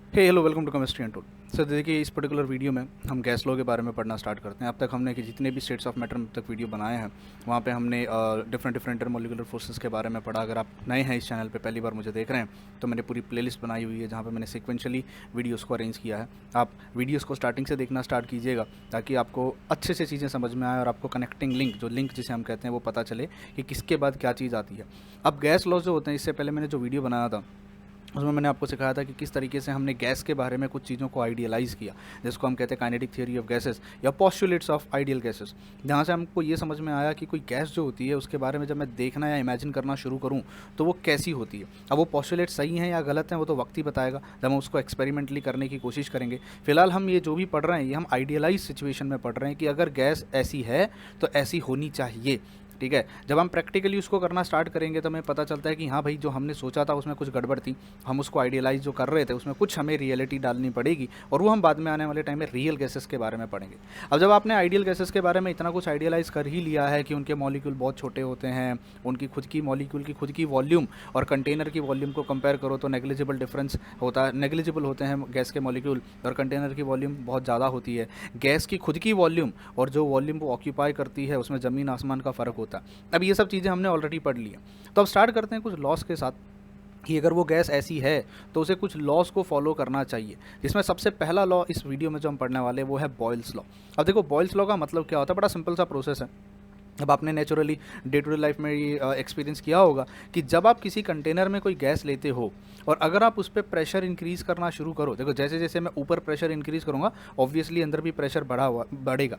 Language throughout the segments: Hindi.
Hey hello welcome to chemistry and tool. Sir देखिए, इस पर्टिकुलर वीडियो में हम गैस लॉ के बारे में पढ़ना स्टार्ट करते हैं। अब तक हमने कि जितने भी स्टेट्स ऑफ मैटर में अब तक वीडियो बनाए हैं, वहाँ पे हमने डिफरेंट डिफरेंट इंटरमोलिकुलर फोर्सेस के बारे में पढ़ा। अगर आप नए हैं इस चैनल पे, पहली बार मुझे देख रहे हैं, तो मैंने पूरी प्लेलिस्ट बनाई हुई है जहाँ पे मैंने सिक्वेंशली वीडियोज़ को अरेंज किया है। आप वीडियोज़ को स्टार्टिंग से देखना स्टार्ट कीजिएगा ताकि आपको अच्छे से चीज़ें समझ में आए और आपको कनेक्टिंग लिंक, जो लिंक जिसे हम कहते हैं, वो पता चले कि किसके बाद क्या चीज़ आती है। अब गैस लॉ जो होते हैं, इससे पहले मैंने जो वीडियो बनाया था उसमें मैंने आपको सिखाया था कि किस तरीके से हमने गैस के बारे में कुछ चीज़ों को आइडियलाइज़ किया, जिसको हम कहते हैं काइनेटिक थ्योरी ऑफ गैसेस या पोस्टुलेट्स ऑफ आइडियल गैसेस। जहाँ से हमको ये समझ में आया कि कोई गैस जो होती है उसके बारे में जब मैं देखना या इमेजिन करना शुरू करूँ तो वो कैसी होती है। अब वो पोस्टुलेट सही हैं या गलत हैं वो तो वक्त ही बताएगा, जब हम उसको एक्सपेरिमेंटली करने की कोशिश करेंगे। फिलहाल हम ये जो भी पढ़ रहे हैं ये हम आइडियलाइज सिचुएशन में पढ़ रहे हैं कि अगर गैस ऐसी है तो ऐसी होनी चाहिए। ठीक है, जब हम प्रैक्टिकली उसको करना स्टार्ट करेंगे तो हमें पता चलता है कि हाँ भाई, जो हमने सोचा था उसमें कुछ गड़बड़ थी। हम उसको आइडियलाइज जो कर रहे थे उसमें कुछ हमें रियलिटी डालनी पड़ेगी, और वो हम बाद में आने वाले टाइम में रियल गैसेस के बारे में पढ़ेंगे। अब जब आपने आइडियल गैसेस के बारे में इतना कुछ आइडियलाइज कर ही लिया है कि उनके मॉलिक्यूल बहुत छोटे होते हैं, उनकी खुद की मॉलिक्यूल की खुद की वॉल्यूम और कंटेनर की वॉल्यूम को कंपेयर करो तो नेग्लिजिबल डिफरेंस होता है, नेग्लिजिबल होते हैं गैस के मॉलिक्यूल, और कंटेनर की वॉल्यूम बहुत ज़्यादा होती है। गैस की खुद की वॉल्यूम और जो वॉल्यूम वो ऑक्यूपाई करती है उसमें ज़मीन आसमान का फ़र्क होता है। अब ये सब चीज़ें हमने ऑलरेडी पढ़ ली हैं। तो अब स्टार्ट करते हैं कुछ लॉस के साथ कि अगर वो गैस ऐसी है तो उसे कुछ लॉस को फॉलो करना चाहिए, जिसमें सबसे पहला लॉ इस वीडियो में जो हम पढ़ने वाले हैं वो है बॉयल्स लॉ। अब देखो, बॉयल्स लॉ का मतलब क्या होता है, बड़ा सिंपल सा प्रोसेस है। अब आपने naturally day to day life में ये एक्सपीरियंस किया होगा कि जब आप किसी कंटेनर में कोई गैस लेते हो और अगर आप उस पर प्रेशर इंक्रीज़ करना शुरू करो, देखो जैसे जैसे मैं ऊपर प्रेशर इंक्रीज़ करूँगा ऑब्वियसली अंदर भी प्रेशर बढ़ेगा।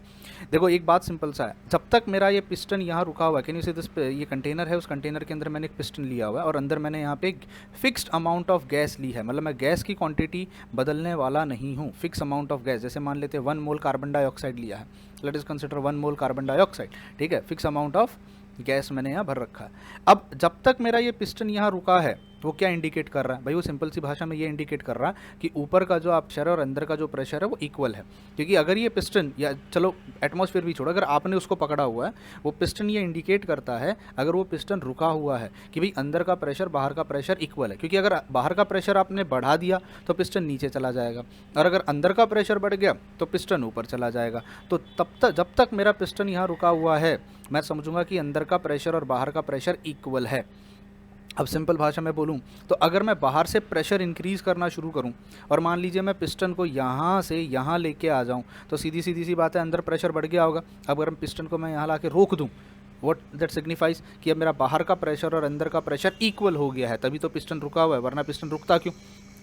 देखो एक बात सिंपल सा है, जब तक मेरा ये पिस्टन यहाँ रुका हुआ है, कैन यू सी दिस, ये कंटेनर है, उस कंटेनर के अंदर मैंने एक पिस्टन लिया हुआ है और अंदर मैंने यहाँ पे एक फिक्स्ड अमाउंट ऑफ गैस ली है, मतलब मैं गैस की क्वांटिटी बदलने वाला नहीं हूँ। फिक्स अमाउंट ऑफ गैस, जैसे मान लेते हैं 1 मोल कार्बन डाइऑक्साइड लिया है, let us consider 1 mole carbon dioxide. ठीक है, फिक्स अमाउंट ऑफ गैस मैंने यहाँ भर रखा है। अब जब तक मेरा ये पिस्टन यहाँ रुका है वो क्या इंडिकेट कर रहा है भाई, वो सिंपल सी भाषा में ये इंडिकेट कर रहा है कि ऊपर का जो प्रेशर है और अंदर का जो प्रेशर है वो इक्वल है। क्योंकि अगर ये पिस्टन, या चलो एटमॉस्फेयर भी छोड़ो, अगर आपने उसको पकड़ा हुआ है, वो पिस्टन ये इंडिकेट करता है अगर वो पिस्टन रुका हुआ है कि भाई अंदर का प्रेशर बाहर का प्रेशर इक्वल है। क्योंकि अगर बाहर का प्रेशर आपने बढ़ा दिया तो पिस्टन नीचे चला जाएगा, और अगर अंदर का प्रेशर बढ़ गया तो पिस्टन ऊपर चला जाएगा। तो तब तक, जब तक मेरा पिस्टन यहाँ रुका हुआ है, मैं समझूंगा कि अंदर का प्रेशर और बाहर का प्रेशर इक्वल है। अब सिंपल भाषा में बोलूं तो अगर मैं बाहर से प्रेशर इंक्रीज़ करना शुरू करूं और मान लीजिए मैं पिस्टन को यहाँ से यहाँ लेके आ जाऊं, तो सीधी सीधी सी बात है, अंदर प्रेशर बढ़ गया होगा। अब अगर पिस्टन को मैं यहाँ ला के रोक दूँ, वट दैट सिग्निफाइज कि अब मेरा बाहर का प्रेशर और अंदर का प्रेशर इक्वल हो गया है, तभी तो पिस्टन रुका हुआ है, वरना पिस्टन रुकता क्यों।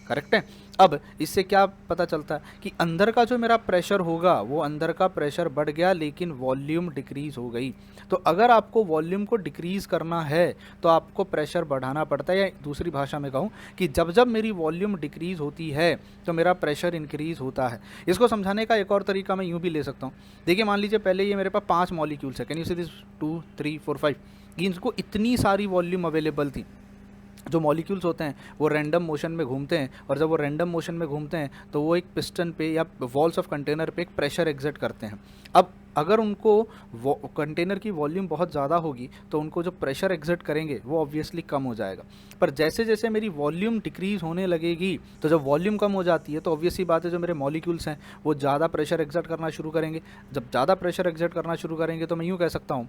करेक्ट है। अब इससे क्या पता चलता है कि अंदर का जो मेरा प्रेशर होगा वो अंदर का प्रेशर बढ़ गया लेकिन वॉल्यूम डिक्रीज़ हो गई। तो अगर आपको वॉल्यूम को डिक्रीज़ करना है तो आपको प्रेशर बढ़ाना पड़ता है, या दूसरी भाषा में कहूँ कि जब जब मेरी वॉल्यूम डिक्रीज़ होती है तो मेरा प्रेशर इंक्रीज़ होता है। इसको समझाने का एक और तरीका मैं यूँ भी ले सकता हूँ। देखिए मान लीजिए पहले ये मेरे पास 5 मॉलिक्यूल्स है, कैन यू सी दिस 2 3 4 5, इनको इतनी सारी वॉल्यूम अवेलेबल थी। जो मॉलिक्यूल्स होते हैं वो रैंडम मोशन में घूमते हैं, और जब वो रैंडम मोशन में घूमते हैं तो वो एक पिस्टन पे या वॉल्स ऑफ कंटेनर पे एक प्रेशर एग्जर्ट करते हैं। अब अगर उनको कंटेनर की वॉल्यूम बहुत ज़्यादा होगी तो उनको जो प्रेशर एग्जर्ट करेंगे वो ऑब्वियसली कम हो जाएगा। पर जैसे जैसे मेरी वॉल्यूम डिक्रीज़ होने लगेगी, तो जब वॉल्यूम कम हो जाती है तो ऑब्वियसली बात है, जो मेरे मॉलिक्यूल्स हैं वो ज़्यादा प्रेशर एग्जर्ट करना शुरू करेंगे। जब ज़्यादा प्रेशर एग्जर्ट करना शुरू करेंगे तो मैं यूँ कह सकता हूँ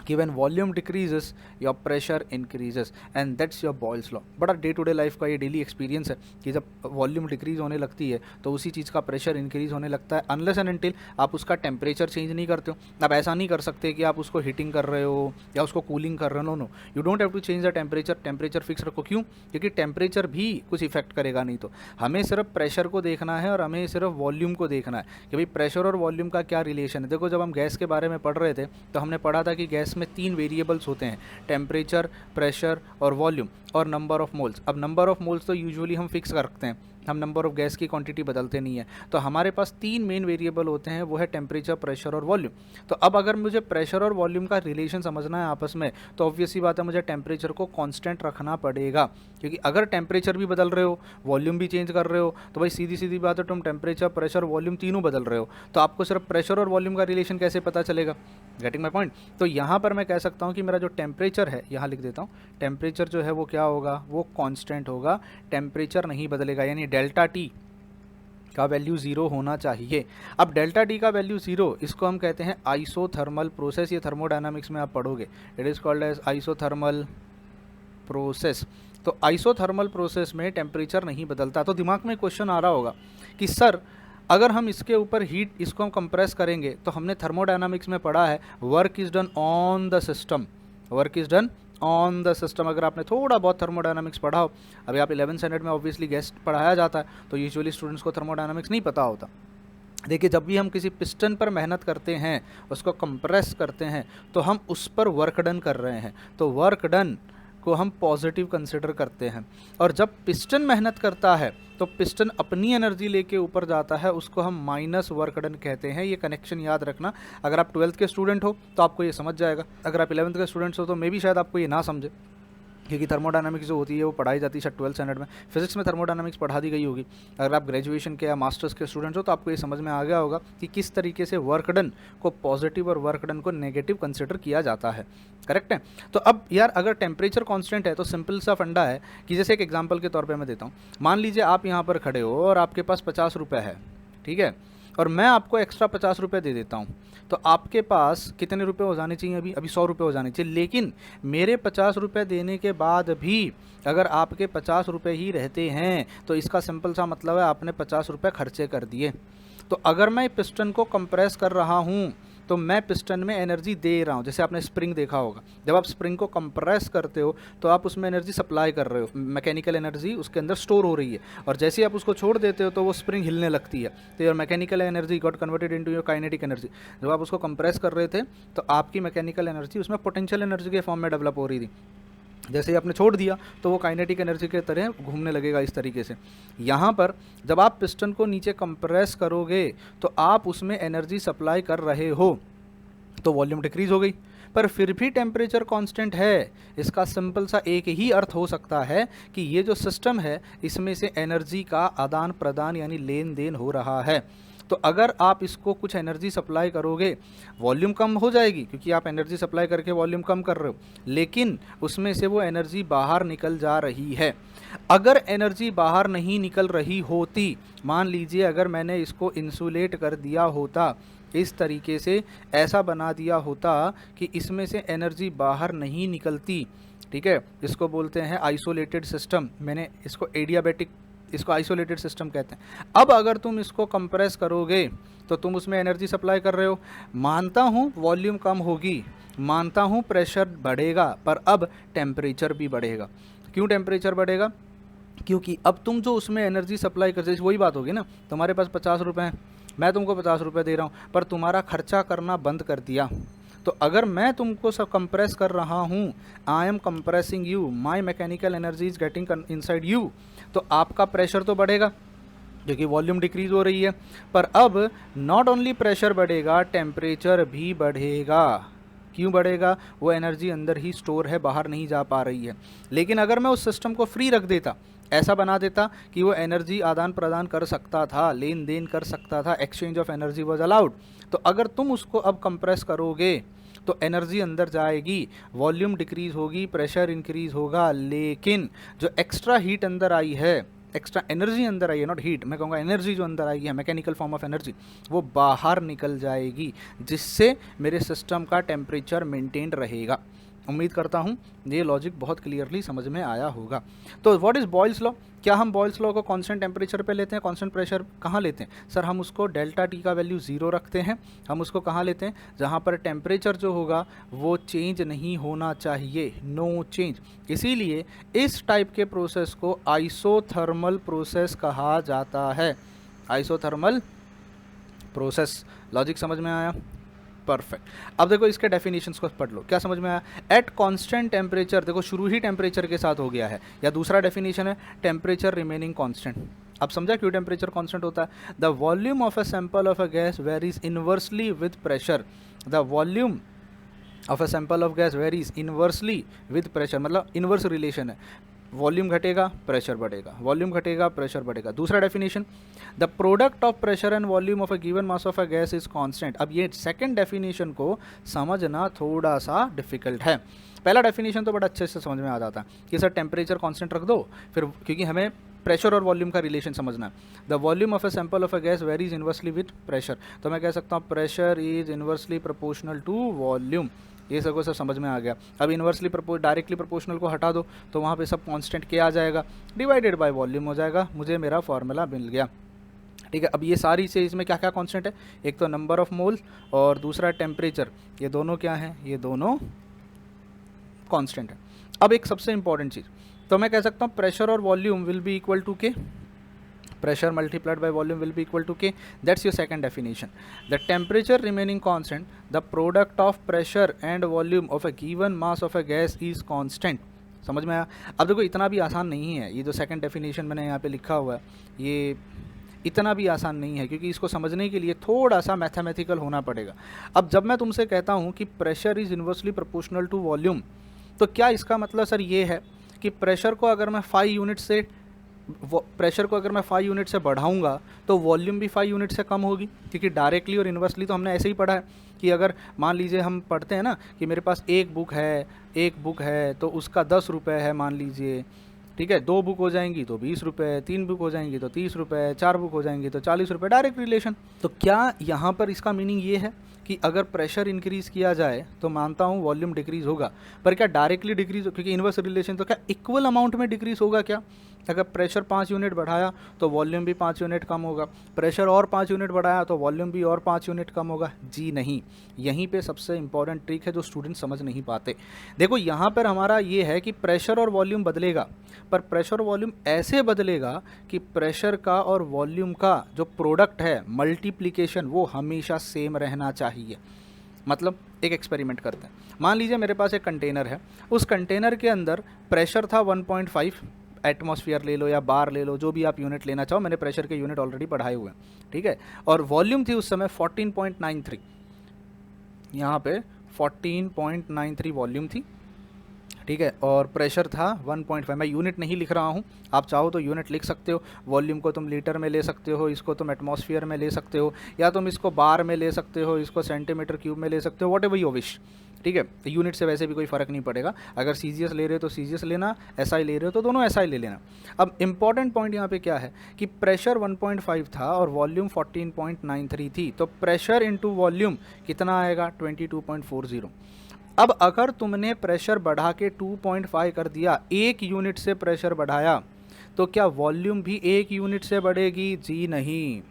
कि when volume decreases your pressure increases, and that's your Boyle's law। बड़ा डे टू डे लाइफ का ये डेली एक्सपीरियंस है कि जब वॉल्यूम डिक्रीज होने लगती है तो उसी चीज़ का प्रेशर इंक्रीज होने लगता है, अनलेस एंड अनटिल आप उसका टेम्परेचर चेंज नहीं करते हो। आप ऐसा नहीं कर सकते कि आप उसको हीटिंग कर रहे हो या उसको कूलिंग कर रहे हो, no, you don't have to change the temperature. Temperature fix रखो, क्यों? क्योंकि टेम्परेचर भी कुछ इफेक्ट करेगा नहीं। तो हमें सिर्फ प्रेशर को देखना है और हमें सिर्फ वॉल्यूम को देखना है कि भाई प्रेशर और वॉल्यूम का क्या रिलेशन है। देखो जब हम गैस के बारे में पढ़ रहे थे तो हमने पढ़ा था कि गैस में 3 वेरिएबल होते हैं, टेम्परेचर, प्रेशर और वॉल्यूम, और नंबर ऑफ मोल्स। अब नंबर ऑफ मोल्स तो यूजुअली हम फिक्स रखते हैं, हम नंबर ऑफ गैस की क्वांटिटी बदलते नहीं है। तो हमारे पास 3 मेन वेरिएबल होते हैं, वो है टेम्परेचर, प्रेशर और वॉल्यूम। तो अब अगर मुझे प्रेशर और वॉल्यूम का रिलेशन समझना है आपस में, तो ऑब्वियसली बात है मुझे टेम्परेचर को कांस्टेंट रखना पड़ेगा। क्योंकि अगर टेम्परेचर भी बदल रहे हो, वॉल्यूम भी चेंज कर रहे हो, तो भाई सीधी सीधी बात है तुम टेम्परेचर, प्रेशर, वॉल्यूम तीनों बदल रहे हो, तो आपको सिर्फ प्रेशर और वॉल्यूम का रिलेशन कैसे पता चलेगा? Getting my point? तो यहाँ पर मैं कह सकता हूँ कि मेरा जो टेम्परेचर है, यहाँ लिख देता हूँ, टेम्परेचर जो है वो क्या होगा, वो कांस्टेंट होगा, टेम्परेचर नहीं बदलेगा। यानी डेल्टा टी का वैल्यू ज़ीरो होना चाहिए। अब डेल्टा टी का वैल्यू ज़ीरो, इसको हम कहते हैं आइसोथर्मल प्रोसेस। ये थर्मोडायनामिक्स में आप पढ़ोगे, it is called as isothermal process. तो आइसोथर्मल प्रोसेस में टेम्परेचर नहीं बदलता। तो दिमाग में क्वेश्चन आ रहा होगा कि सर अगर हम इसके ऊपर हीट, इसको हम कंप्रेस करेंगे, तो हमने थर्मोडायनामिक्स में पढ़ा है work is done on the system, work is done on the system. अगर आपने थोड़ा बहुत थर्मोडायनामिक्स पढ़ा हो, अभी आप 11th स्टैंडर्ड में ऑब्वियसली गेस्ट पढ़ाया जाता है, तो यूजुअली स्टूडेंट्स को थर्मोडायनामिक्स नहीं पता होता। देखिए, जब भी हम किसी पिस्टन पर मेहनत करते हैं, उसको कंप्रेस करते हैं, तो हम उस पर वर्क डन कर रहे हैं, तो वर्क डन को हम पॉजिटिव कंसिडर करते हैं। और जब पिस्टन मेहनत करता है तो पिस्टन अपनी एनर्जी लेके ऊपर जाता है, उसको हम माइनस वर्क डन कहते हैं। ये कनेक्शन याद रखना। अगर आप 12th के स्टूडेंट हो तो आपको ये समझ जाएगा, अगर आप 11th के स्टूडेंट्स हो तो मे भी शायद आपको ये ना समझे, क्योंकि थर्मोडायनामिक्स जो होती है वो पढ़ाई जाती है शायद 12th स्टैंडर्ड में। फिजिक्स में थर्मोडायनामिक्स पढ़ा दी गई होगी। अगर आप ग्रेजुएशन के या मास्टर्स के स्टूडेंट्स हो तो आपको ये समझ में आ गया होगा कि किस तरीके से वर्क डन को पॉजिटिव और वर्क डन को नेगेटिव कंसिडर किया जाता है। करेक्ट है। तो अब यार अगर टेम्परेचर कांस्टेंट है तो सिंपल सा फंडा है कि जैसे एक एग्जांपल के तौर पे मैं देता हूँ। मान लीजिए आप यहाँ पर खड़े हो और आपके पास 50 रुपये है, ठीक है, और मैं आपको एक्स्ट्रा 50 रुपये दे देता हूँ, तो आपके पास कितने रुपए हो जाने चाहिए? अभी 100 रुपये हो जाने चाहिए। लेकिन मेरे 50 रुपये देने के बाद भी अगर आपके 50 रुपये ही रहते हैं तो इसका सिंपल सा मतलब है आपने 50 रुपये खर्चे कर दिए। तो अगर मैं पिस्टन को कंप्रेस कर रहा हूँ तो मैं पिस्टन में एनर्जी दे रहा हूँ। जैसे आपने स्प्रिंग देखा होगा, जब आप स्प्रिंग को कंप्रेस करते हो तो आप उसमें एनर्जी सप्लाई कर रहे हो, मैकेनिकल एनर्जी उसके अंदर स्टोर हो रही है, और जैसे ही आप उसको छोड़ देते हो तो वो स्प्रिंग हिलने लगती है। तो your mechanical energy got converted into your kinetic energy. जब आप उसको कंप्रेस कर रहे थे तो आपकी मैकेनिकल एनर्जी उसमें पोटेंशियल एनर्जी के फॉर्म में डेवलप हो रही थी। जैसे ही आपने छोड़ दिया तो वो काइनेटिक एनर्जी के तरह घूमने लगेगा इस तरीके से। यहाँ पर जब आप पिस्टन को नीचे कंप्रेस करोगे तो आप उसमें एनर्जी सप्लाई कर रहे हो, तो वॉल्यूम डिक्रीज हो गई, पर फिर भी टेम्परेचर कांस्टेंट है। इसका सिंपल सा एक ही अर्थ हो सकता है कि ये जो सिस्टम है इसमें से एनर्जी का आदान प्रदान यानी लेन देन हो रहा है। तो अगर आप इसको कुछ एनर्जी सप्लाई करोगे, वॉल्यूम कम हो जाएगी क्योंकि आप एनर्जी सप्लाई करके वॉल्यूम कम कर रहे हो, लेकिन उसमें से वो एनर्जी बाहर निकल जा रही है। अगर एनर्जी बाहर नहीं निकल रही होती, मान लीजिए अगर मैंने इसको इंसुलेट कर दिया होता, इस तरीके से ऐसा बना दिया होता कि इसमें से एनर्जी बाहर नहीं निकलती, ठीक है, इसको बोलते हैं आइसोलेटेड सिस्टम। मैंने इसको एडियाबैटिक, इसको आइसोलेटेड सिस्टम कहते हैं। अब अगर तुम इसको कंप्रेस करोगे तो तुम उसमें एनर्जी सप्लाई कर रहे हो। मानता हूँ वॉल्यूम कम होगी, मानता हूँ प्रेशर बढ़ेगा, पर अब टेम्परेचर भी बढ़ेगा। क्यों टेम्परेचर बढ़ेगा? क्योंकि अब तुम जो उसमें एनर्जी सप्लाई कर रहे हो, वही बात होगी ना, तुम्हारे पास 50 रुपये हैं, मैं तुमको 50 रुपये दे रहा हूँ, पर तुम्हारा खर्चा करना बंद कर दिया। तो अगर मैं तुमको सब कंप्रेस कर रहा हूँ, I am compressing you, my mechanical energy is getting inside you, तो आपका प्रेशर तो बढ़ेगा क्योंकि वॉल्यूम डिक्रीज हो रही है। पर अब नॉट ओनली प्रेशर बढ़ेगा, टेम्परेचर भी बढ़ेगा। क्यों बढ़ेगा? वो एनर्जी अंदर ही स्टोर है, बाहर नहीं जा पा रही है। लेकिन अगर मैं उस सिस्टम को फ्री रख देता, ऐसा बना देता कि वो एनर्जी आदान प्रदान कर सकता था, लेन देन कर सकता था, exchange of energy was allowed, तो अगर तुम उसको अब कंप्रेस करोगे तो एनर्जी अंदर जाएगी, वॉल्यूम डिक्रीज होगी, प्रेशर इंक्रीज होगा, लेकिन जो एक्स्ट्रा हीट अंदर आई है, एक्स्ट्रा एनर्जी अंदर आई है, नॉट हीट, मैं कहूँगा एनर्जी जो अंदर आई है, मैकेनिकल फॉर्म ऑफ एनर्जी, वो बाहर निकल जाएगी, जिससे मेरे सिस्टम का टेम्परेचर मेंटेन्ड रहेगा। उम्मीद करता हूँ ये लॉजिक बहुत क्लियरली समझ में आया होगा। तो व्हाट इज़ बॉयल्स लॉ? क्या हम बॉयल्स लॉ को कांस्टेंट टेम्परेचर पे लेते हैं? कांस्टेंट प्रेशर कहाँ लेते हैं सर? हम उसको डेल्टा टी का वैल्यू 0 रखते हैं। हम उसको कहाँ लेते हैं? जहाँ पर टेम्परेचर जो होगा वो चेंज नहीं होना चाहिए, नो चेंज। इसीलिए इस टाइप के प्रोसेस को आइसोथर्मल प्रोसेस कहा जाता है। आइसोथर्मल प्रोसेस, लॉजिक समझ में आया? परफेक्ट। अब देखो इसके डेफिनेशंस को पढ़ लो, क्या समझ में आया? एट कांस्टेंट टेम्परेचर, देखो शुरू ही टेम्परेचर के साथ हो गया है, या दूसरा डेफिनेशन है टेम्परेचर रिमेनिंग कांस्टेंट। अब समझा क्यों टेम्परेचर कांस्टेंट होता है? The volume of a sample of a gas varies inversely with pressure. The volume of a sample of gas varies inversely with pressure, मतलब इनवर्स रिलेशन है। वॉल्यूम घटेगा प्रेशर बढ़ेगा, वॉल्यूम घटेगा प्रेशर बढ़ेगा। दूसरा definition, the product of pressure and volume of a given mass of a gas is constant. अब ये सेकंड डेफिनेशन को समझना थोड़ा सा डिफिकल्ट है। पहला डेफिनेशन तो बड़ा अच्छे से समझ में आ जाता है कि सर टेम्परेचर कांस्टेंट रख दो, फिर क्योंकि हमें प्रेशर और वॉल्यूम का रिलेशन समझना है। The volume of a sample of a gas varies inversely with pressure, तो मैं कह सकता हूँ pressure is inversely proportional to volume. ये सबको सब समझ में आ गया। अब इन्वर्सली डायरेक्टली प्रोपोर्शनल को हटा दो तो वहाँ पे सब कांस्टेंट क्या आ जाएगा, डिवाइडेड बाय वॉल्यूम हो जाएगा। मुझे मेरा फॉर्मूला मिल गया। ठीक है, अब ये सारी से इसमें क्या क्या कांस्टेंट है, एक तो नंबर ऑफ मोल और दूसरा टेम्परेचर, ये दोनों क्या हैं, ये दोनों कांस्टेंट है। अब एक सबसे इंपॉर्टेंट चीज़, तो मैं कह सकता हूँ प्रेशर और volume will be equal to K, pressure multiplied by volume will be equal to K. That's your second definition. The temperature remaining constant, the product of pressure and volume of a given mass of a gas is constant. समझ में आया? अब देखो इतना भी आसान नहीं है, ये जो सेकंड डेफिनेशन मैंने यहाँ पे लिखा हुआ है ये इतना भी आसान नहीं है, क्योंकि इसको समझने के लिए थोड़ा सा मैथमेटिकल होना पड़ेगा। अब जब मैं तुमसे कहता हूँ कि pressure is inversely proportional to volume, तो क्या इसका मतलब सर ये है कि प्रेशर को अगर मैं 5 यूनिट से बढ़ाऊंगा तो वॉल्यूम भी 5 यूनिट से कम होगी? क्योंकि डायरेक्टली और इन्वर्सली तो हमने ऐसे ही पढ़ा है कि अगर मान लीजिए हम पढ़ते हैं ना कि मेरे पास एक बुक है तो उसका 10 रुपये है मान लीजिए, ठीक है, 2 बुक हो जाएंगी तो 20 रुपये, 3 बुक हो जाएंगी तो 30 रुपये, 4 बुक हो जाएंगी तो 40 रुपये, डायरेक्ट रिलेशन। तो क्या यहाँ पर इसका मीनिंग ये है कि अगर प्रेशर इंक्रीज़ किया जाए तो मानता हूँ वॉल्यूम डिक्रीज़ होगा, पर क्या डायरेक्टली डिक्रीज़, क्योंकि इन्वर्स रिलेशन, तो क्या इक्वल अमाउंट में डिक्रीज़ होगा क्या? अगर प्रेशर 5 यूनिट बढ़ाया तो वॉल्यूम भी 5 यूनिट कम होगा, प्रेशर और 5 यूनिट बढ़ाया तो वॉल्यूम भी और 5 यूनिट कम होगा? जी नहीं। यहीं पे सबसे इंपॉर्टेंट ट्रिक है जो स्टूडेंट समझ नहीं पाते। देखो यहाँ पर हमारा ये है कि प्रेशर और वॉल्यूम बदलेगा, पर प्रेशर और वॉल्यूम ऐसे बदलेगा कि प्रेशर का और वॉल्यूम का जो प्रोडक्ट है मल्टीप्लिकेशन वो हमेशा सेम रहना चाहिए। मतलब एक एक्सपेरिमेंट करते हैं, मान लीजिए मेरे पास एक कंटेनर है, उस कंटेनर के अंदर प्रेशर था 1.5 एटमॉस्फेयर ले लो या बार ले लो, जो भी आप यूनिट लेना चाहो, मैंने प्रेशर के यूनिट ऑलरेडी पढ़ाए हुए हैं, ठीक है। और वॉल्यूम थी उस समय 14.93, यहाँ पे 14.93 वॉल्यूम थी, ठीक है, और प्रेशर था 1.5। मैं यूनिट नहीं लिख रहा हूँ, आप चाहो तो यूनिट लिख सकते हो। वॉल्यूम को तुम लीटर में ले सकते हो, इसको तुम एटमॉस्फेयर में ले सकते हो, या तुम इसको बार में ले सकते हो, इसको सेंटीमीटर क्यूब में ले सकते हो, वॉट एवर यू विश, ठीक है। यूनिट से वैसे भी कोई फ़र्क नहीं पड़ेगा। अगर सीजीएस ले रहे हो तो सीजीएस लेना, एसआई ले रहे हो तो दोनों एसआई ले लेना। अब इंपॉर्टेंट पॉइंट यहाँ पे क्या है कि प्रेशर 1.5 था और वॉल्यूम 14.93 थी, तो प्रेशर इंटू वॉल्यूम कितना आएगा? 22.40। अब अगर तुमने प्रेशर बढ़ा के 2.5 कर दिया, 1 यूनिट से प्रेशर बढ़ाया, तो क्या वॉल्यूम भी 1 यूनिट से बढ़ेगी? जी नहीं।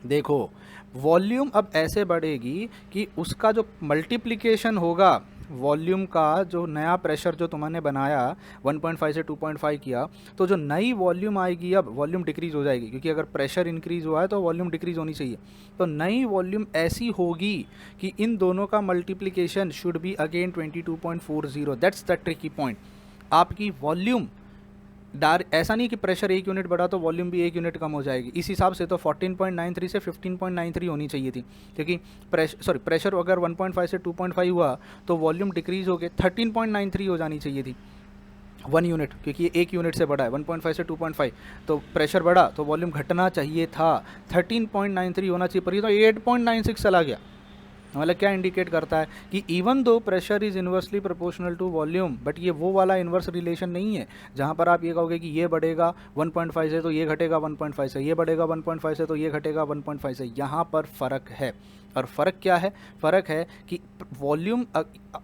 देखो वॉल्यूम अब ऐसे बढ़ेगी कि उसका जो मल्टीप्लिकेशन होगा, वॉल्यूम का जो नया प्रेशर जो तुमने बनाया 1.5 से 2.5 किया, तो जो नई वॉल्यूम आएगी, अब वॉल्यूम डिक्रीज़ हो जाएगी, क्योंकि अगर प्रेशर इंक्रीज़ हुआ है तो वॉल्यूम डिक्रीज़ होनी चाहिए। तो नई वॉल्यूम ऐसी होगी कि इन दोनों का multiplication should be again 22.40। That's the tricky point. आपकी वॉल्यूम ऐसा नहीं कि प्रेशर 1 यूनिट बढ़ा तो वॉल्यूम भी 1 यूनिट कम हो जाएगी। इस हिसाब से तो 14.93 से 15.93 होनी चाहिए थी, क्योंकि प्रेशर अगर 1.5 से 2.5 हुआ तो वॉल्यूम डिक्रीज़ हो गए 13.93 हो जानी चाहिए थी 1 यूनिट, क्योंकि ये 1 यूनिट से बढ़ा है 1.5 से 2.5, तो प्रेशर बढ़ा तो वॉल्यूम घटना चाहिए था 13.93 होना चाहिए, पर ये तो 8.96 चला गया। मतलब क्या इंडिकेट करता है कि even though pressure is inversely proportional to volume, but ये वो वाला इन्वर्स रिलेशन नहीं है जहाँ पर आप ये कहोगे कि ये बढ़ेगा 1.5 से तो ये घटेगा 1.5 से, ये बढ़ेगा 1.5 से तो ये घटेगा 1.5 से। यहाँ पर फ़र्क है। और फ़र्क क्या है? फ़र्क है कि वॉल्यूम,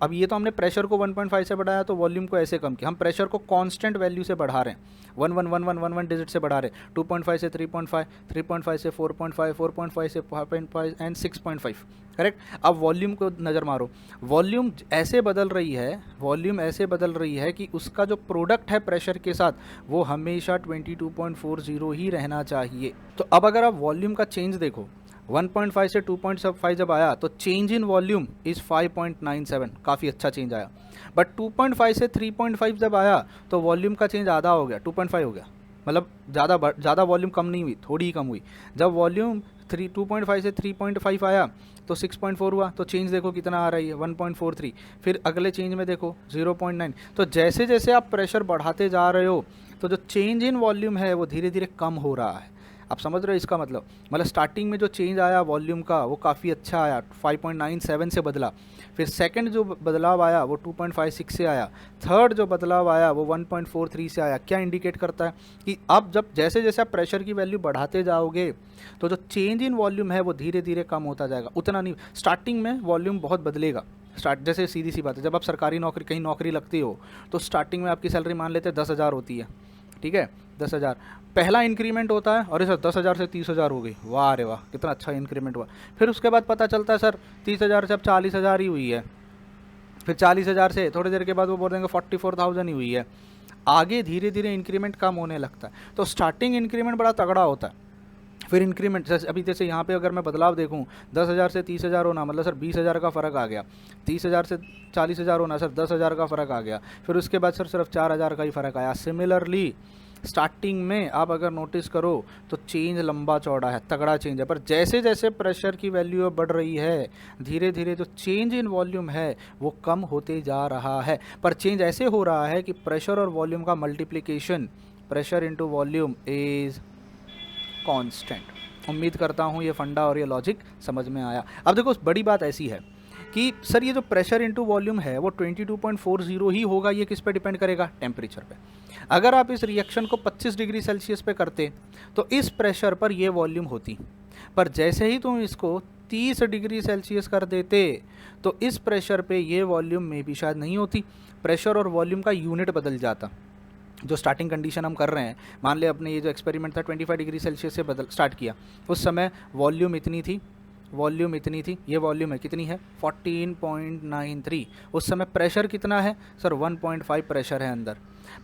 अब ये तो हमने प्रेशर को 1.5 से बढ़ाया तो वॉल्यूम को ऐसे कम किया, हम प्रेशर को कांस्टेंट वैल्यू से बढ़ा रहे हैं, 1 डिजिट से बढ़ा रहे हैं, 2.5 से 3.5, 3.5 से 4.5, 4.5 से 5.5 एंड 6.5, करेक्ट। अब वॉल्यूम को नज़र मारो, वॉल्यूम ऐसे बदल रही है कि उसका जो प्रोडक्ट है प्रेशर के साथ वो हमेशा 22.40 ही रहना चाहिए। तो अब अगर आप वॉल्यूम का चेंज देखो, 1.5 से 2.5 जब आया तो चेंज इन वॉल्यूम इज़ 5.97, काफ़ी अच्छा चेंज आया। बट 2.5 से 3.5 जब आया तो वॉल्यूम का चेंज आधा हो गया, 2.5 हो गया, मतलब ज़्यादा वॉल्यूम कम नहीं हुई, थोड़ी ही कम हुई। जब वॉल्यूम 2.5 से 3.5 आया तो 6.4 हुआ, तो चेंज देखो कितना आ रही है 1.43। फिर अगले चेंज में देखो 0.9। तो जैसे जैसे आप प्रेशर बढ़ाते जा रहे हो तो जो चेंज इन वॉल्यूम है वो धीरे धीरे कम हो रहा है। आप समझ रहे हो इसका मतलब स्टार्टिंग में जो चेंज आया वॉल्यूम का वो काफ़ी अच्छा आया, 5.97 से बदला। फिर सेकंड जो बदलाव आया वो 2.56 से आया। थर्ड जो बदलाव आया वो 1.43 से आया। क्या इंडिकेट करता है कि अब जब जैसे जैसे आप प्रेशर की वैल्यू बढ़ाते जाओगे तो जो चेंज इन वॉल्यूम है वो धीरे धीरे कम होता जाएगा। उतना नहीं, स्टार्टिंग में वॉल्यूम बहुत बदलेगा। जैसे सीधी सी बात है, जब आप सरकारी नौकरी कहीं नौकरी लगती हो तो स्टार्टिंग में आपकी सैलरी मान लेते हैं 10,000 होती है, ठीक है, 10,000 पहला इंक्रीमेंट होता है। और सर 10,000 से 30,000 हो गई, वाह अरे वाह कितना अच्छा इंक्रीमेंट हुआ। फिर उसके बाद पता चलता है सर 30,000 से अब 40,000 ही हुई है। फिर 40,000 से थोड़ी देर के बाद वो बोल देंगे 44,000 ही हुई है। आगे धीरे धीरे इंक्रीमेंट कम होने लगता है। तो स्टार्टिंग इंक्रीमेंट बड़ा तगड़ा होता है। फिर इंक्रीमेंट अभी जैसे यहाँ पे अगर मैं बदलाव देखूँ 10,000 से 30,000 होना मतलब सर 20,000 का फ़र्क आ गया। 30,000 से 40,000 होना सर 10,000 का फ़र्क आ गया। फिर उसके बाद सर सिर्फ 4,000 का ही फ़र्क आया। सिमिलरली स्टार्टिंग में आप अगर नोटिस करो तो चेंज लंबा चौड़ा है, तगड़ा चेंज है। पर जैसे जैसे प्रेशर की वैल्यू बढ़ रही है धीरे धीरे जो चेंज इन वॉल्यूम है वो कम होते जा रहा है। पर चेंज ऐसे हो रहा है कि प्रेशर और वॉल्यूम का multiplication, pressure into volume is constant. उम्मीद करता हूँ ये फंडा और ये लॉजिक समझ में आया। अब देखो बड़ी बात ऐसी है कि सर ये जो प्रेशर इंटू वॉल्यूम है वो 22.40 ही होगा, ये किस पे डिपेंड करेगा? टेम्परेचर पे। अगर आप इस रिएक्शन को 25 डिग्री सेल्सियस पे करते तो इस प्रेशर पर ये वॉल्यूम होती, पर जैसे ही तुम इसको 30 डिग्री सेल्सियस कर देते तो इस प्रेशर पे ये वॉल्यूम में भी शायद नहीं होती। प्रेशर और वॉल्यूम का यूनिट बदल जाता। जो स्टार्टिंग कंडीशन हम कर रहे हैं, मान ले अपने ये जो एक्सपेरिमेंट था 25 डिग्री सेल्सियस से स्टार्ट किया, उस समय वॉल्यूम इतनी थी, ये वॉल्यूम है कितनी है 14.93। उस समय प्रेशर कितना है सर 1.5 प्रेशर है अंदर।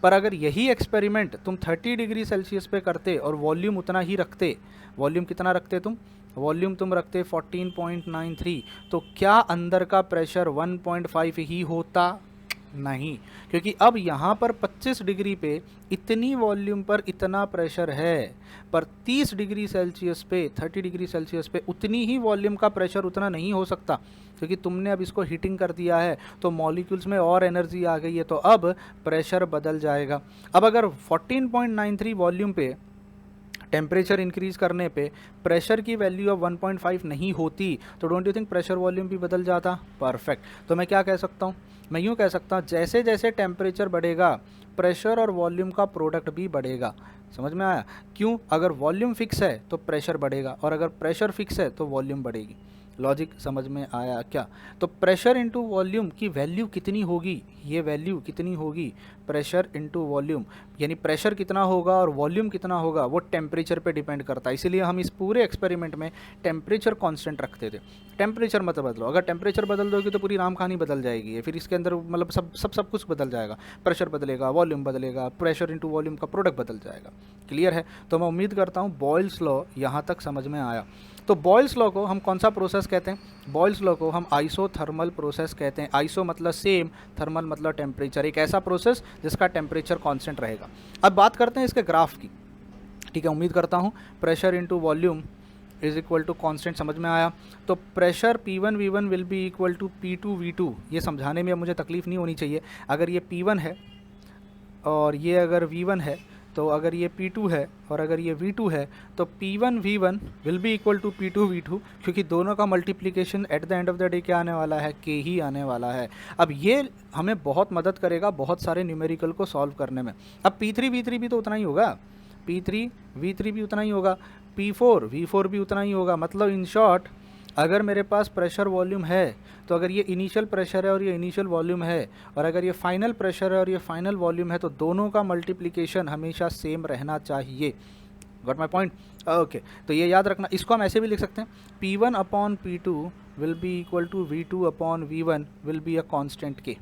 पर अगर यही एक्सपेरिमेंट तुम 30 डिग्री सेल्सियस पे करते और वॉल्यूम उतना ही रखते, वॉल्यूम कितना रखते वॉल्यूम तुम रखते 14.93, तो क्या अंदर का प्रेशर 1.5 ही होता? नहीं, क्योंकि अब यहाँ पर 25 डिग्री पे इतनी वॉल्यूम पर इतना प्रेशर है, पर 30 डिग्री सेल्सियस पे 30 डिग्री सेल्सियस पे उतनी ही वॉल्यूम का प्रेशर उतना नहीं हो सकता, क्योंकि तुमने अब इसको हीटिंग कर दिया है तो मॉलिक्यूल्स में और एनर्जी आ गई है, तो अब प्रेशर बदल जाएगा। अब अगर 14.93 वॉल्यूम पे टेम्परेचर इंक्रीज करने पे प्रेशर की वैल्यू अब 1.5 नहीं होती, तो don't you think pressure volume भी बदल जाता? परफेक्ट। तो मैं क्या कह सकता हूँ, मैं यूँ कह सकता हूँ जैसे जैसे टेम्परेचर बढ़ेगा प्रेशर और वॉल्यूम का प्रोडक्ट भी बढ़ेगा। समझ में आया? क्यों? अगर वॉल्यूम फिक्स है तो प्रेशर बढ़ेगा, और अगर प्रेशर फिक्स है तो वॉल्यूम बढ़ेगी। लॉजिक समझ में आया क्या? तो प्रेशर इंटू वॉल्यूम की वैल्यू कितनी होगी, ये वैल्यू कितनी होगी प्रेशर इंटू वॉल्यूम, यानी प्रेशर कितना होगा और वॉल्यूम कितना होगा वो टेम्परेचर पे डिपेंड करता है। इसीलिए हम इस पूरे एक्सपेरिमेंट में टेम्परेचर कांस्टेंट रखते थे। टेम्परेचर मत बदलो, अगर टेम्परेचर बदल दोगे तो पूरी राम कहानी बदल जाएगी। फिर इसके अंदर मतलब सब कुछ बदल जाएगा, प्रेशर बदलेगा, वॉल्यूम बदलेगा, प्रेशर इंटू वॉल्यूम का प्रोडक्ट बदल जाएगा। क्लियर है? तो मैं उम्मीद करता हूँ बॉयल्स लॉ यहाँ तक समझ में आया। तो बॉयल्स लॉ को हम कौन सा प्रोसेस कहते हैं? बॉयल्स लॉ को हम आइसोथर्मल प्रोसेस कहते हैं। आइसो मतलब सेम, थर्मल मतलब टेम्परेचर, एक ऐसा प्रोसेस जिसका टेम्परेचर कांस्टेंट रहेगा। अब बात करते हैं इसके ग्राफ की, ठीक है? उम्मीद करता हूँ pressure into volume is equal to constant समझ में आया। तो pressure P1 V1 will be equal to P2 V2। ये समझाने में अब मुझे तकलीफ नहीं होनी चाहिए। अगर ये P1 है और ये अगर V1 है, तो अगर ये P2 है और अगर ये V2 है, तो P1 V1 will be equal to P2 V2, क्योंकि दोनों का multiplication at the end of the day क्या आने वाला है? K ही आने वाला है। अब ये हमें बहुत मदद करेगा बहुत सारे न्यूमेरिकल को सॉल्व करने में। अब P3 V3 भी तो उतना ही होगा, P3 V3 भी उतना ही होगा, P4 V4 भी उतना ही होगा। मतलब इन शॉर्ट अगर मेरे पास प्रेशर वॉल्यूम है, तो अगर ये इनिशियल प्रेशर है और ये इनिशियल वॉल्यूम है, और अगर ये फाइनल प्रेशर है और ये फाइनल वॉल्यूम है, तो दोनों का मल्टीप्लिकेशन हमेशा सेम रहना चाहिए। Got my point? ओके, तो ये याद रखना। इसको हम ऐसे भी लिख सकते हैं, P1 upon P2 will be equal to V2 upon V1 will be a constant K,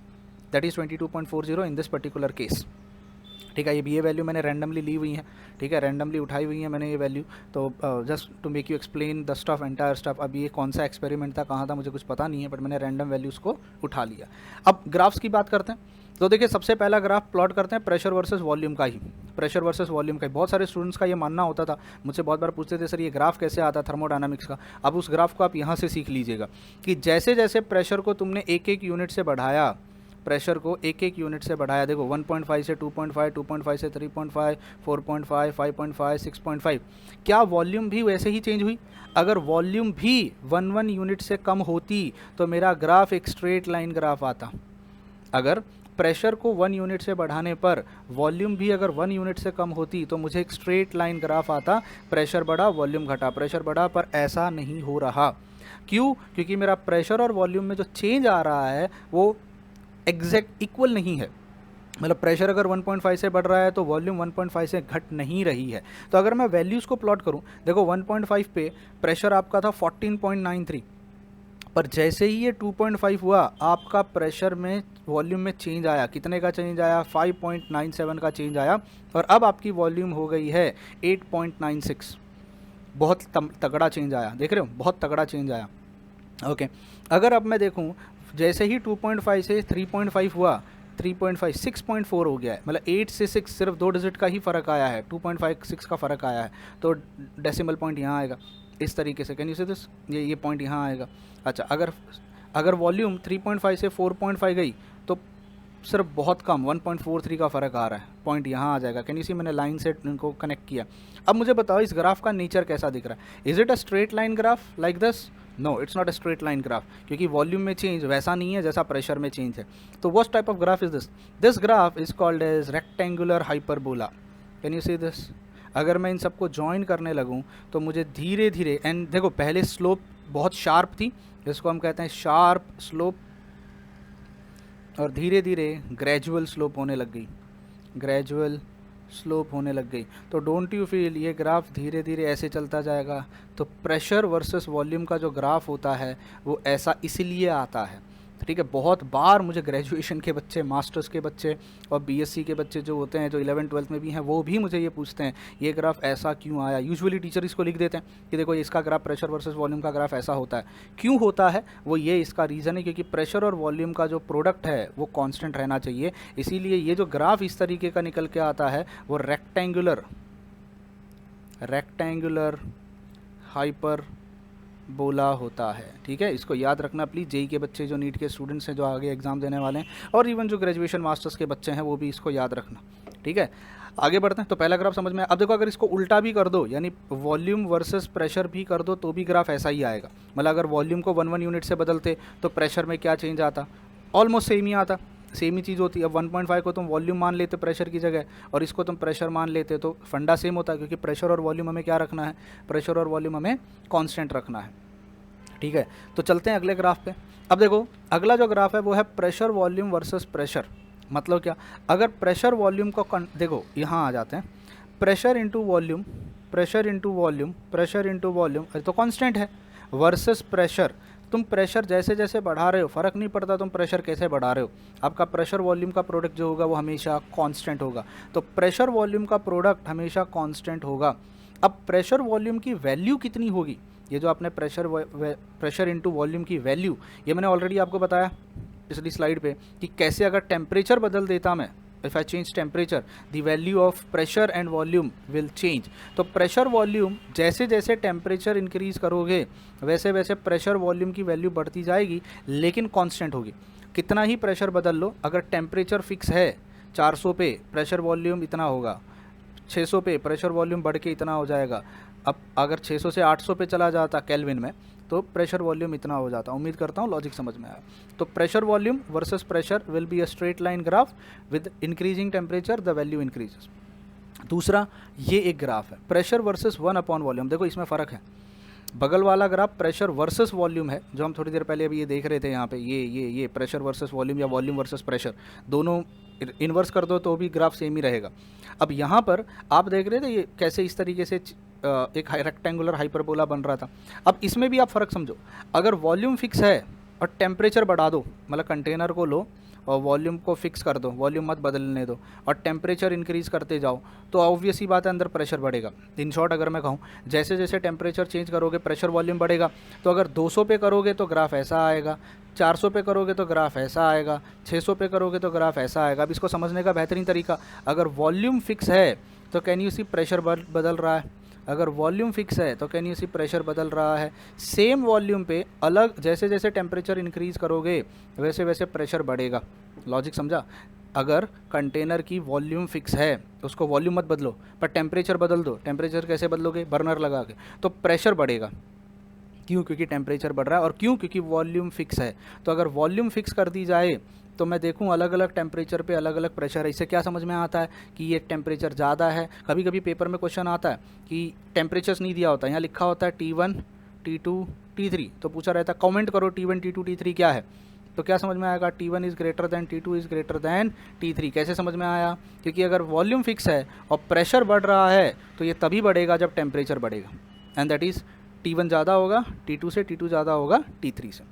that is 22.40 in this particular case. ठीक है? ये वैल्यू मैंने रैंडमली ली हुई है, ठीक है? रैंडमली उठाई हुई है मैंने ये वैल्यू, तो just to make you explain the stuff, entire stuff. अब ये कौन सा एक्सपेरिमेंट था, कहाँ था, मुझे कुछ पता नहीं है, बट मैंने रैंडम वैल्यूज़ को उठा लिया। अब ग्राफ्स की बात करते हैं। तो देखिए सबसे पहला ग्राफ प्लॉट करते हैं प्रेशर वर्सेस वॉल्यूम का ही। प्रेशर वर्सेस वॉल्यूम का। बहुत सारे स्टूडेंट्स का ये मानना होता था, मुझसे बहुत बार पूछते थे सर ये ग्राफ कैसे आता थर्मोडायनामिक्स का। अब उस ग्राफ को आप यहाँ से सीख लीजिएगा कि जैसे जैसे प्रेशर को तुमने एक एक यूनिट से बढ़ाया, प्रेशर को एक एक यूनिट से बढ़ाया, देखो 1.5 से 2.5, 2.5 से 3.5, 4.5, 5.5, 6.5, क्या वॉल्यूम भी वैसे ही चेंज हुई? अगर वॉल्यूम भी 1 यूनिट से कम होती तो मेरा ग्राफ एक स्ट्रेट लाइन ग्राफ आता। अगर प्रेशर को 1 यूनिट से बढ़ाने पर वॉल्यूम भी अगर 1 यूनिट से कम होती तो मुझे एक स्ट्रेट लाइन ग्राफ आता, प्रेशर बढ़ा वॉल्यूम घटा, प्रेशर बढ़ा, पर ऐसा नहीं हो रहा। क्यों? क्योंकि मेरा प्रेशर और वॉल्यूम में जो चेंज आ रहा है वो एग्जैक्ट इक्वल नहीं है। मतलब प्रेशर अगर 1.5 से बढ़ रहा है तो वॉल्यूम 1.5 से घट नहीं रही है। तो अगर मैं वैल्यूज़ को प्लॉट करूं, देखो 1.5 पे प्रेशर आपका था 14.93, पर जैसे ही ये 2.5 हुआ आपका प्रेशर में वॉल्यूम में चेंज आया। कितने का चेंज आया? 5.97 का चेंज आया, और अब आपकी वॉल्यूम हो गई है 8.96। बहुत तगड़ा चेंज आया, देख रहे हो, बहुत तगड़ा चेंज आया। ओके, अगर अब मैं देखूं जैसे ही 2.5 से 3.5 हुआ, 3.5 6.4 हो गया है, मतलब 8 से 6 सिर्फ 2 डिजिट का ही फ़र्क आया है, 2.5 6 का फ़र्क आया है, तो डेसिमल पॉइंट यहाँ आएगा इस तरीके से। Can you see this? ये पॉइंट यहाँ आएगा। अच्छा, अगर वॉल्यूम 3.5 से 4.5 गई तो सिर्फ बहुत कम 1.43 का फ़र्क आ रहा है, पॉइंट यहाँ आ जाएगा। कैन यू सी? मैंने लाइन से इनको कनेक्ट किया। अब मुझे बताओ इस ग्राफ का नेचर कैसा दिख रहा है? Is it a straight line graph like this? No, it's not a straight line graph, क्योंकि वॉल्यूम में चेंज वैसा नहीं है जैसा प्रेशर में चेंज है। तो what type of graph is this? This graph is called as rectangular hyperbola. Can you see this? अगर मैं इन सबको ज्वाइन करने लगूँ तो मुझे धीरे धीरे, एंड देखो पहले स्लोप बहुत शार्प थी, जिसको हम कहते हैं शार्प स्लोप, और धीरे धीरे ग्रेजुअल स्लोप होने लग गई, ग्रेजुअल स्लोप होने लग गई। तो डोंट यू फील ये ग्राफ धीरे धीरे ऐसे चलता जाएगा? तो प्रेशर वर्सेस वॉल्यूम का जो ग्राफ होता है वो ऐसा इसलिए आता है, ठीक है। बहुत बार मुझे ग्रेजुएशन के बच्चे, मास्टर्स के बच्चे और बीएससी के बच्चे जो होते हैं, जो 11 12 में भी हैं, वो भी मुझे ये पूछते हैं ये ग्राफ ऐसा क्यों आया। यूजुअली टीचर इसको लिख देते हैं कि देखो इसका ग्राफ प्रेशर वर्सेस वॉल्यूम का ग्राफ ऐसा होता है। क्यों होता है वो ये इसका रीज़न है, क्योंकि प्रेशर और वॉल्यूम का जो प्रोडक्ट है वो कांस्टेंट रहना चाहिए। इसीलिए ये जो ग्राफ इस तरीके का निकल के आता है वो रेक्टेंगुलर हाइपर बोला होता है, ठीक है। इसको याद रखना प्लीज़, जेई के बच्चे, जो नीट के स्टूडेंट्स हैं, जो आगे एग्जाम देने वाले हैं, और इवन जो ग्रेजुएशन मास्टर्स के बच्चे हैं वो भी इसको याद रखना, ठीक है। आगे बढ़ते हैं। तो पहला ग्राफ समझ में। अब देखो अगर इसको उल्टा भी कर दो, यानी वॉल्यूम वर्सेस प्रेशर भी कर दो, तो भी ग्राफ ऐसा ही आएगा। मतलब अगर वॉल्यूम को 1 यूनिट से बदलते तो प्रेशर में क्या चेंज आता? ऑलमोस्ट सेम ही आता, सेम ही चीज़ होती है। अब 1.5 को तुम वॉल्यूम मान लेते प्रेशर की जगह, और इसको तुम प्रेशर मान लेते, तो फंडा सेम होता है, क्योंकि प्रेशर और वॉल्यूम हमें क्या रखना है? प्रेशर और वॉल्यूम हमें कांस्टेंट रखना है, ठीक है। तो चलते हैं अगले ग्राफ पे। अब देखो अगला जो ग्राफ है वो है प्रेशर वॉल्यूम वर्सेस प्रेशर। मतलब क्या? अगर प्रेशर वॉल्यूम को देखो यहाँ आ जाते हैं, pressure into volume, pressure into volume, pressure into volume, तो कांस्टेंट है, वर्सेस प्रेशर। तुम प्रेशर जैसे जैसे बढ़ा रहे हो, फ़र्क नहीं पड़ता तुम प्रेशर कैसे बढ़ा रहे हो, आपका प्रेशर वॉल्यूम का प्रोडक्ट जो होगा वो हमेशा कांस्टेंट होगा। तो प्रेशर वॉल्यूम का प्रोडक्ट हमेशा कांस्टेंट होगा। अब प्रेशर वॉल्यूम की वैल्यू कितनी होगी? ये जो आपने प्रेशर इनटू वॉल्यूम की वैल्यू, ये मैंने ऑलरेडी आपको बताया पिछली स्लाइड पे कि कैसे अगर टेम्परेचर बदल देता मैं, if I change temperature, the value of pressure and volume will change. तो प्रेशर वॉल्यूम जैसे जैसे टेम्परेचर इंक्रीज़ करोगे वैसे वैसे प्रेशर वॉल्यूम की वैल्यू बढ़ती जाएगी, लेकिन कांस्टेंट होगी। कितना ही प्रेशर बदल लो, अगर टेम्परेचर फिक्स है 400 पे, प्रेशर वॉल्यूम इतना होगा, 600 पे प्रेशर वॉल्यूम बढ़ के इतना हो जाएगा। अब अगर 600 से 800 पे चला जाता केल्विन में, तो प्रेशर वॉल्यूम इतना हो जाता। उम्मीद करता हूँ लॉजिक समझ में आया। तो pressure volume versus pressure will be a straight line graph, with increasing temperature the value increases. दूसरा ये एक ग्राफ है प्रेशर वर्सेस 1/वॉल्यूम। देखो इसमें फ़र्क है, बगल वाला ग्राफ प्रेशर वर्सेस वॉल्यूम है, जो हम थोड़ी देर पहले अभी ये देख रहे थे यहाँ पे, ये प्रेशर वर्सेस वॉल्यूम या वॉल्यूम वर्सेस प्रेशर, दोनों इन्वर्स कर दो तो भी ग्राफ सेम ही रहेगा। अब यहाँ पर आप देख रहे थे ये कैसे इस तरीके से एक रेक्टेंगुलर हाइपरबोला बन रहा था। अब इसमें भी आप फ़र्क समझो, अगर वॉल्यूम फिक्स है और टेम्परेचर बढ़ा दो, मतलब कंटेनर को लो और वॉल्यूम को फिक्स कर दो, वॉल्यूम मत बदलने दो, और टेम्परेचर इंक्रीज़ करते जाओ, तो ऑब्वियस ही बात है अंदर प्रेशर बढ़ेगा। इन शॉर्ट अगर मैं कहूँ, जैसे जैसे टेम्परेचर चेंज करोगे प्रेशर वॉल्यूम बढ़ेगा। तो अगर 200 पे करोगे तो ग्राफ ऐसा आएगा, 400 पे करोगे तो ग्राफ ऐसा आएगा, 600 पे करोगे तो ग्राफ ऐसा आएगा। अब इसको समझने का बेहतरीन तरीका, अगर वॉल्यूम फिक्स है तो कैन यू सी प्रेशर बदल रहा है, अगर वॉल्यूम फिक्स है तो कैन यू सी प्रेशर बदल रहा है। सेम वॉल्यूम पे अलग जैसे जैसे टेम्परेचर इंक्रीज़ करोगे वैसे वैसे प्रेशर बढ़ेगा। लॉजिक समझा? अगर कंटेनर की वॉल्यूम फिक्स है तो उसको वॉल्यूम मत बदलो, पर टेम्परेचर बदल दो। टेम्परेचर कैसे बदलोगे? बर्नर लगा के, तो प्रेशर बढ़ेगा। क्यों? क्योंकि टेम्परेचर बढ़ रहा है, और क्यों? क्योंकि वॉल्यूम फिक्स है। तो अगर वॉल्यूम फिक्स कर दी जाए तो मैं देखूं अलग अलग टेम्परेचर पे अलग अलग प्रेशर है। इससे क्या समझ में आता है कि ये टेम्परेचर ज़्यादा है। कभी कभी पेपर में क्वेश्चन आता है कि टेम्परेचर्स नहीं दिया होता, यहाँ लिखा होता है T1 T2 T3, तो पूछा रहता है कमेंट करो T1 T2 T3 क्या है। तो क्या समझ में आएगा? T1 is greater than T2 is greater than T3। कैसे समझ में आया? क्योंकि अगर वॉल्यूम फिक्स है और प्रेशर बढ़ रहा है तो ये तभी बढ़ेगा जब टेम्परेचर बढ़ेगा, एंड दैट इज़ T1 ज़्यादा होगा T2 से, T2 ज़्यादा होगा T3 से।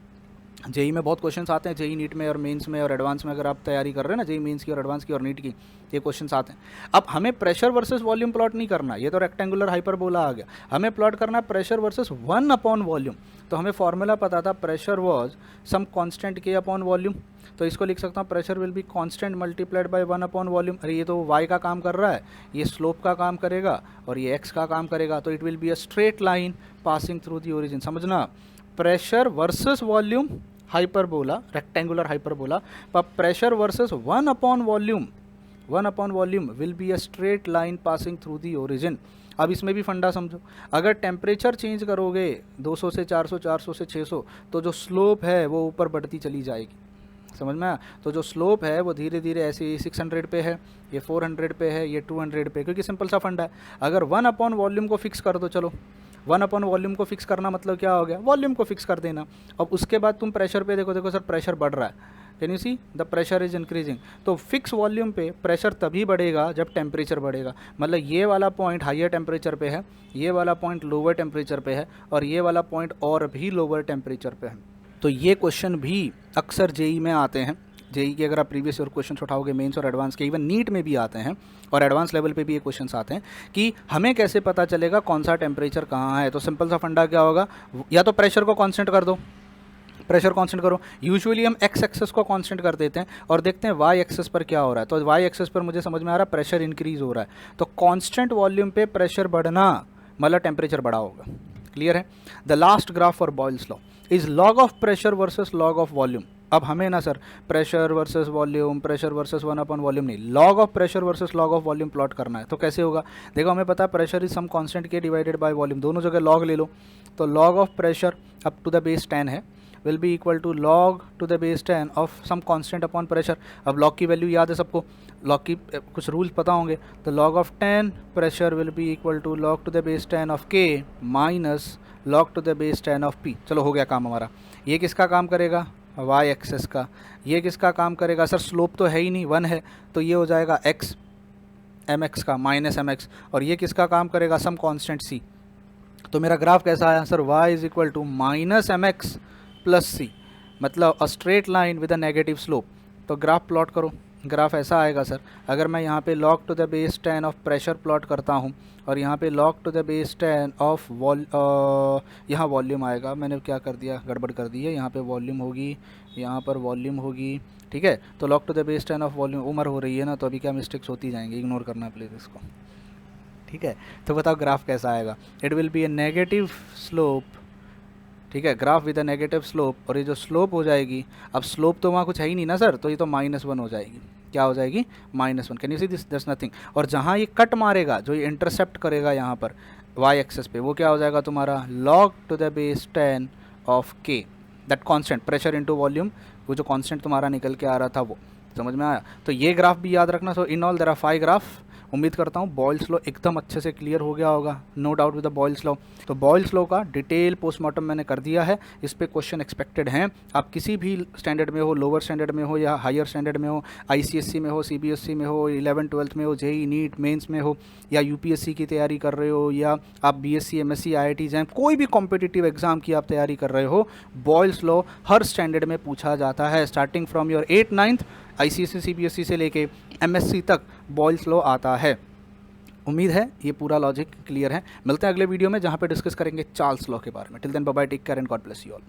जेई में बहुत क्वेश्चंस आते हैं, जेई नीट में और मेंस में और एडवांस में। अगर आप तैयारी कर रहे हैं ना जेई मेंस की और एडवांस की और नीट की, ये क्वेश्चंस आते हैं। अब हमें प्रेशर वर्सेस वॉल्यूम प्लॉट नहीं करना, ये तो रेक्टेंगुलर हाइपरबोला आ गया। हमें प्लॉट करना है प्रेशर वर्सेस 1 अपॉन वॉल्यूम। तो हमें फॉर्मूला पता था, प्रेशर वॉज सम कांस्टेंट के अपॉन वॉल्यूम। तो इसको लिख सकता हूँ pressure will be constant multiplied by 1 upon volume. अरे ये तो वाई का काम कर रहा है, ये स्लोप का काम करेगा और ये एक्स का काम करेगा, तो it will be a straight line passing through the origin. समझना, pressure versus volume hyperbola, rectangular hyperbola, पर pressure versus 1 upon volume will be a straight line passing through the origin. अब इसमें भी फंडा समझो, अगर टेम्परेचर चेंज करोगे 200 से 400, 400 से 600, तो जो स्लोप है वो ऊपर बढ़ती चली जाएगी। समझ में आया? तो जो स्लोप है वो धीरे धीरे ऐसे 600 पे है, ये 400 पे है, ये 200 पे, क्योंकि सिंपल सा फंडा है। अगर 1 अपॉन वॉल्यूम को फिक्स कर दो, चलो 1 अपॉन वॉल्यूम को फिक्स करना मतलब क्या हो गया? वॉल्यूम को फिक्स कर देना। अब उसके बाद तुम प्रेशर पे देखो, देखो सर प्रेशर बढ़ रहा है, can you see the pressure is increasing. तो फिक्स वॉल्यूम पे प्रेशर तभी बढ़ेगा जब टेम्परेचर बढ़ेगा। मतलब ये वाला पॉइंट हाइयर टेम्परेचर पे है, ये वाला पॉइंट लोअर टेम्परेचर पे है, और ये वाला पॉइंट और भी लोअर टेम्परेचर पे है। तो ये क्वेश्चन भी अक्सर जेई में आते हैं। जेई के अगर आप प्रीवियस ईयर क्वेश्चन उठाओगे, मेंस और एडवांस के, इवन नीट में भी आते हैं, और एडवांस लेवल पे भी ये क्वेश्चंस आते हैं कि हमें कैसे पता चलेगा कौन सा टेम्परेचर कहाँ है। तो सिंपल सा फंडा क्या होगा, या तो प्रेशर को कांस्टेंट कर दो, प्रेशर कांस्टेंट करो। यूजुअली हम एक्स एक्सेस को कांस्टेंट कर देते हैं और देखते हैं वाई एक्सेस पर क्या हो रहा है। तो वाई एक्सेस पर मुझे समझ में आ रहा है प्रेशर इंक्रीज हो रहा है, तो कांस्टेंट वॉल्यूम पे प्रेशर बढ़ना मतलब टेम्परेचर बढ़ा होगा। क्लियर है? The last graph for Boyle's law is log of pressure versus log of volume. अब हमें ना sir pressure versus volume, pressure versus 1 upon volume नहीं, log of pressure versus log of volume plot करना है। तो कैसे होगा? देखो हमें पता है pressure is some constant K divided by volume, दोनों जगह लॉग ले लो। तो log of pressure up to the base 10 है, will be equal to log to the base 10 of some constant upon pressure. अब लॉग की वैल्यू याद है सबको, लॉग की कुछ रूल्स पता होंगे। तो log of 10 pressure will be equal to log to the base 10 of K minus log to the base 10 of P. चलो हो गया काम हमारा। ये किसका काम करेगा? वाई एक्सेस का। ये किसका काम करेगा? सर स्लोप तो है ही नहीं, 1 है, तो ये हो जाएगा एक्स एम एक्स का माइनस एम एक्स। और ये किसका काम करेगा? Some constant C. तो मेरा ग्राफ कैसा आया sir? y is equal to minus M X plus C, मतलब a straight line with a negative slope. तो ग्राफ प्लॉट करो, ग्राफ ऐसा आएगा सर। अगर मैं यहाँ पे log to the base 10 of pressure plot करता हूँ और यहाँ पे log to the base 10 of यहाँ वॉल्यूम आएगा, मैंने क्या कर दिया, गड़बड़ कर दी है। यहाँ पे वॉल्यूम होगी, यहाँ पर वॉल्यूम होगी, ठीक है। तो log to the base 10 of volume, उम्र हो रही है ना, तो अभी क्या मिस्टेक्स होती जाएंगी, इग्नोर करना प्लीज़ इसको, ठीक है। तो बताओ ग्राफ कैसा आएगा? It will B A negative slope, ठीक है, graph with a negative slope. और ये जो स्लोप हो जाएगी, अब स्लोप तो वहाँ कुछ है ही नहीं ना सर, तो ये तो -1 हो जाएगी। क्या हो जाएगी? -1। Can you see this? दस नथिंग। और जहाँ ये कट मारेगा, जो ये इंटरसेप्ट करेगा यहाँ पर वाई एक्सेस पे, वो क्या हो जाएगा तुम्हारा? log to the base 10 of K, that constant pressure into volume, वो जो कांस्टेंट तुम्हारा निकल के आ रहा था वो। समझ में आया? तो ये ग्राफ भी याद रखना। So in all there are 5 graph, उम्मीद करता हूँ बॉयल्स लॉ एकदम अच्छे से क्लियर हो गया होगा, no doubt with the Boyle's law. तो बॉयल्स लॉ का डिटेल पोस्टमार्टम मैंने कर दिया है, इस पे क्वेश्चन एक्सपेक्टेड हैं। आप किसी भी स्टैंडर्ड में हो, लोअर स्टैंडर्ड में हो या हायर स्टैंडर्ड में हो, आईसीएससी में हो, सीबीएसई में हो, 11th-12th में हो, जेई नीट मेंस में हो, या यूपीएससी की तैयारी कर रहे हो, या आप बीएससी एमएससी आईआईटी जैम कोई भी कॉम्पिटिटिव एग्जाम की आप तैयारी कर रहे हो, बॉयल्स लॉ हर स्टैंडर्ड में पूछा जाता है। Starting from your 8th-9th ICSC CBSE से लेके एमएससी तक बॉयल्स लॉ आता है। उम्मीद है ये पूरा लॉजिक क्लियर है। मिलते हैं अगले वीडियो में जहाँ पे डिस्कस करेंगे चार्ल्स लॉ के बारे में। Till then bye bye, take care and God bless you all.